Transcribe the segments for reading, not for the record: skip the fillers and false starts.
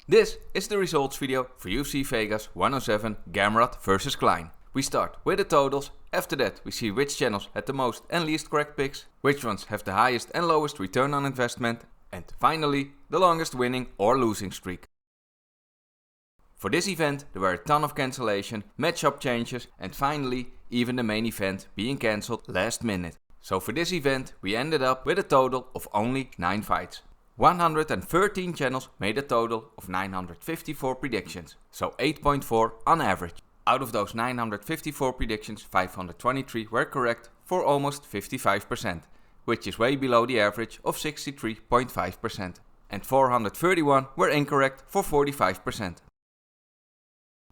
This is the results video for UFC Vegas 107 Gamrot vs Klein. We start with the totals, after that we see which channels had the most and least correct picks, which ones have the highest and lowest return on investment, and finally the longest winning or losing streak. For this event there were a ton of cancellation, matchup changes and finally even the main event being cancelled last minute. So for this event we ended up with a total of only 9 fights. 113 channels made a total of 954 predictions, so 8.4 on average. Out of those 954 predictions, 523 were correct for almost 55%, which is way below the average of 63.5%. And 431 were incorrect for 45%.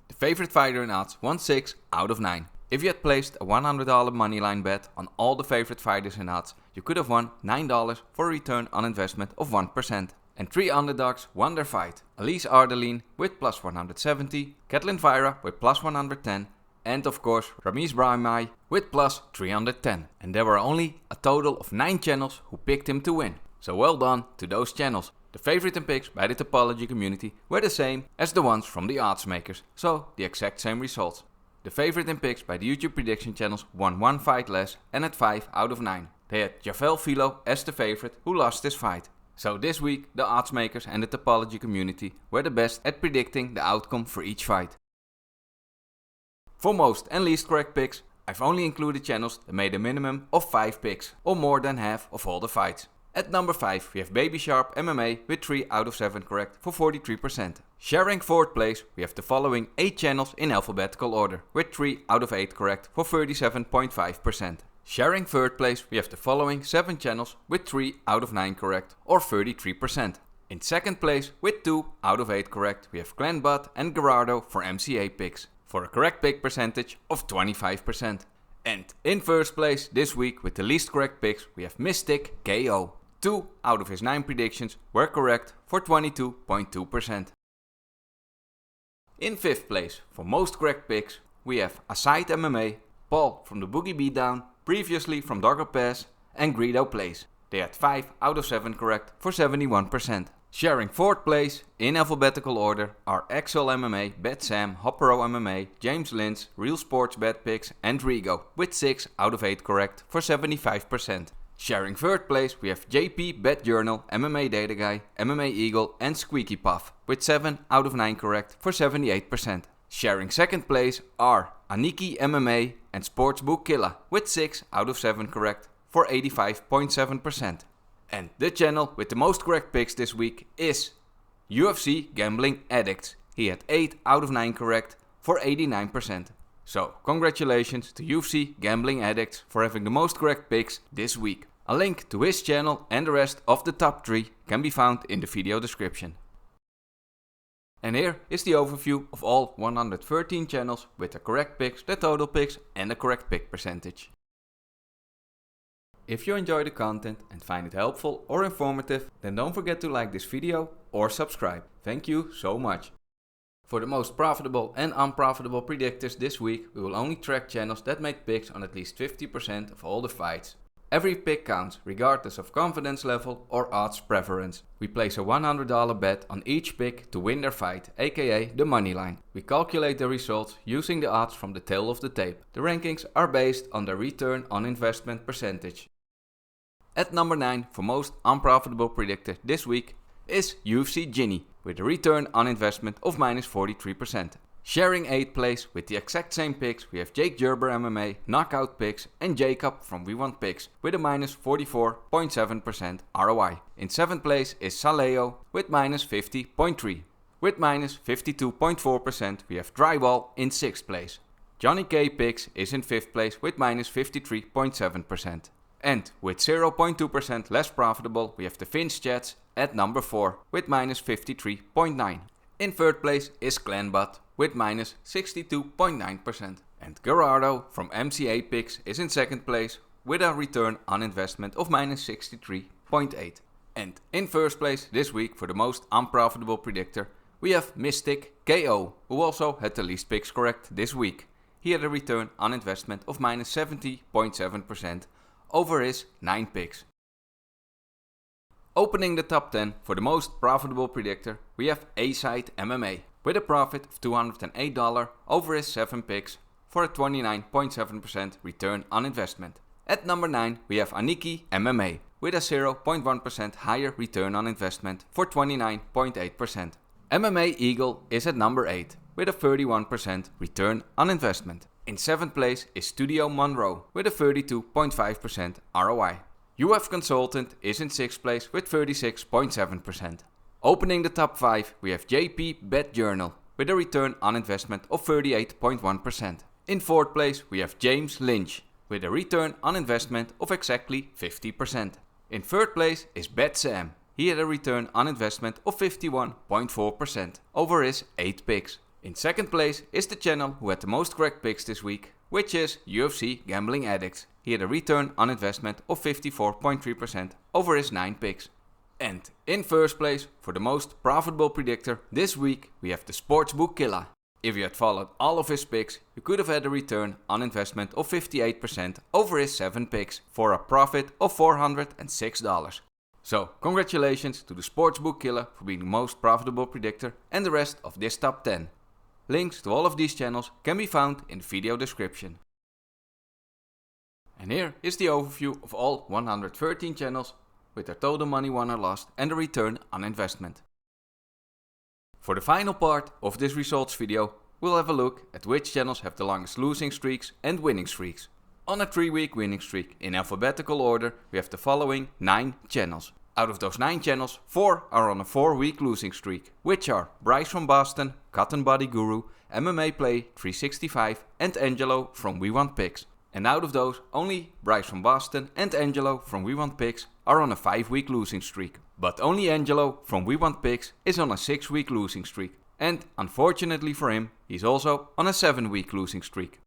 The favorite fighter in odds won 6 out of 9. If you had placed a $100 moneyline bet on all the favorite fighters in odds, you could have won $9 for a return on investment of 1%. And 3 underdogs won their fight. Elise Ardeline with plus 170, Katlyn Vieira with plus 110, and of course Ramiz Brahimaj with plus 310. And there were only a total of 9 channels who picked him to win. So well done to those channels. The favorite and picks by the Tapology community were the same as the ones from the Oddsmakers, so the exact same results. The favorite and picks by the YouTube prediction channels won 1 fight less and had 5 out of 9. They had Javel Filo as the favorite who lost his fight. So this week the Oddsmakers and the Tapology community were the best at predicting the outcome for each fight. For most and least correct picks, I've only included channels that made a minimum of 5 picks, or more than half of all the fights. At number 5 we have Baby Sharp MMA with 3 out of 7 correct for 43%. Sharing 4th place we have the following 8 channels in alphabetical order with 3 out of 8 correct for 37.5%. Sharing 3rd place we have the following 7 channels with 3 out of 9 correct or 33%. In 2nd place with 2 out of 8 correct we have Glenn Butt and Gerardo for MCA picks for a correct pick percentage of 25%. And in 1st place this week with the least correct picks we have Mystic KO. 2 out of his 9 predictions were correct for 22.2%. In 5th place for most correct picks we have AsideMMA, Paul from the Boogie Beatdown, previously from Dogger Pass, and Rigo Plays. They had 5 out of 7 correct for 71%. Sharing 4th place in alphabetical order are Axel MMA, BetSam, Hoppero MMA, James Lynch, Real Sports Bet Picks and Rigo with 6 out of 8 correct for 75%. Sharing 3rd place we have JP Bet Journal, MMADataGuy, MMAEagle and Squeakypuff with 7 out of 9 correct for 78%. Sharing 2nd place are Aniki MMA and Sportsbook Killaz with 6 out of 7 correct for 85.7%. And the channel with the most correct picks this week is UFC GamblingAddicts. He had 8 out of 9 correct for 89%. So, congratulations to UFC GamblingAddicts for having the most correct picks this week. A link to his channel and the rest of the top 3 can be found in the video description. And here is the overview of all 113 channels with the correct picks, the total picks and the correct pick percentage. If you enjoy the content and find it helpful or informative, then don't forget to like this video or subscribe. Thank you so much. For the most profitable and unprofitable predictors this week, we will only track channels that made picks on at least 50% of all the fights. Every pick counts, regardless of confidence level or odds preference. We place a $100 bet on each pick to win their fight, aka the money line. We calculate the results using the odds from the tail of the tape. The rankings are based on the return on investment percentage. At number 9 for most unprofitable predictor this week is UFC Ginny with a return on investment of minus 43%. Sharing 8th place with the exact same picks we have Jake Gerber MMA, Knockout Picks and Jacob from We Want Picks with a minus 44.7% ROI. In 7th place is Saleo with minus 50.3. With minus 52.4% we have Drywall in 6th place. Johnny K Picks is in 5th place with minus 53.7%. And with 0.2% less profitable we have the Finch Chats at number 4 with minus 53.9. In 3rd place is Glenn Butt with minus 62.9%. And Gerardo from MCA Picks is in 2nd place with a return on investment of minus 63.8. And in 1st place this week for the most unprofitable predictor we have Mystic KO, who also had the least picks correct this week. He had a return on investment of minus 70.7% over his 9 picks. Opening the top 10 for the most profitable predictor, we have AsideMMA with a profit of $208 over his 7 picks for a 29.7% return on investment. At number 9 we have Aniki MMA with a 0.1% higher return on investment for 29.8%. MMAEagle is at number 8 with a 31% return on investment. In 7th place is StudioMunro with a 32.5% ROI. UFConsultant is in 6th place with 36.7%. Opening the top 5 we have JP Bet Journal with a return on investment of 38.1%. In 4th place we have James Lynch with a return on investment of exactly 50%. In 3rd place is BetSam. He had a return on investment of 51.4% over his 8 picks. In 2nd place is the channel who had the most correct picks this week, which is UFC GamblingAddicts. He had a return on investment of 54.3% over his 9 picks. And in 1st place for the most profitable predictor this week we have the Sportsbook Killaz. If you had followed all of his picks, you could have had a return on investment of 58% over his 7 picks for a profit of $406. So congratulations to the Sportsbook Killaz for being the most profitable predictor and the rest of this top 10. Links to all of these channels can be found in the video description. And here is the overview of all 113 channels with their total money won or lost and the return on investment. For the final part of this results video, we'll have a look at which channels have the longest losing streaks and winning streaks. On a 3-week winning streak in alphabetical order we have the following 9 channels. Out of those 9 channels, 4 are on a 4-week losing streak, which are Bryce from Boston, Cotton Body Guru, MMA Play 365 and Angelo from We Want Picks. And out of those, only Bryce from Boston and Angelo from We Want Picks are on a 5-week losing streak. But only Angelo from We Want Picks is on a 6-week losing streak. And unfortunately for him, he's also on a 7-week losing streak.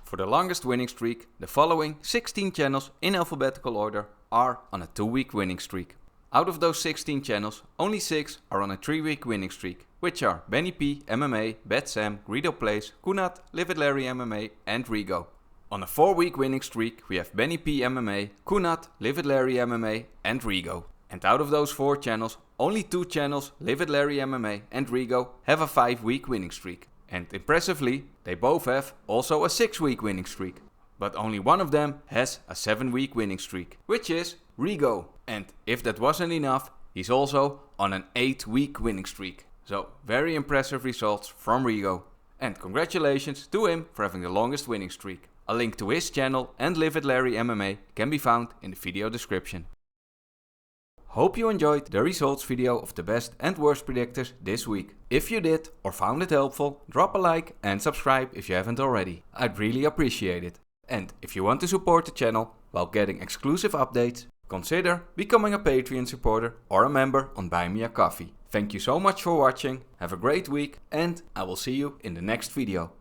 For the longest winning streak, the following 16 channels in alphabetical order are on a 2-week winning streak. Out of those 16 channels, only 6 are on a 3-week winning streak, which are Benny P MMA, BetSam, Rigo Plays, Kunat, Livid Larry MMA and Rigo. On a 4-week winning streak we have Benny P MMA, Kunat, Livid Larry MMA and Rigo. And out of those 4 channels, only 2 channels, Livid Larry MMA and Rigo, have a 5-week winning streak. And impressively, they both have also a 6-week winning streak. But only one of them has a 7-week winning streak, which is Rigo. And if that wasn't enough, he's also on an 8-week winning streak. So very impressive results from Rigo. And congratulations to him for having the longest winning streak. A link to his channel and Livid Larry MMA can be found in the video description. Hope you enjoyed the results video of the best and worst predictors this week. If you did or found it helpful, drop a like and subscribe if you haven't already. I'd really appreciate it. And if you want to support the channel while getting exclusive updates, consider becoming a Patreon supporter or a member on Buy Me a Coffee. Thank you so much for watching, have a great week and I will see you in the next video.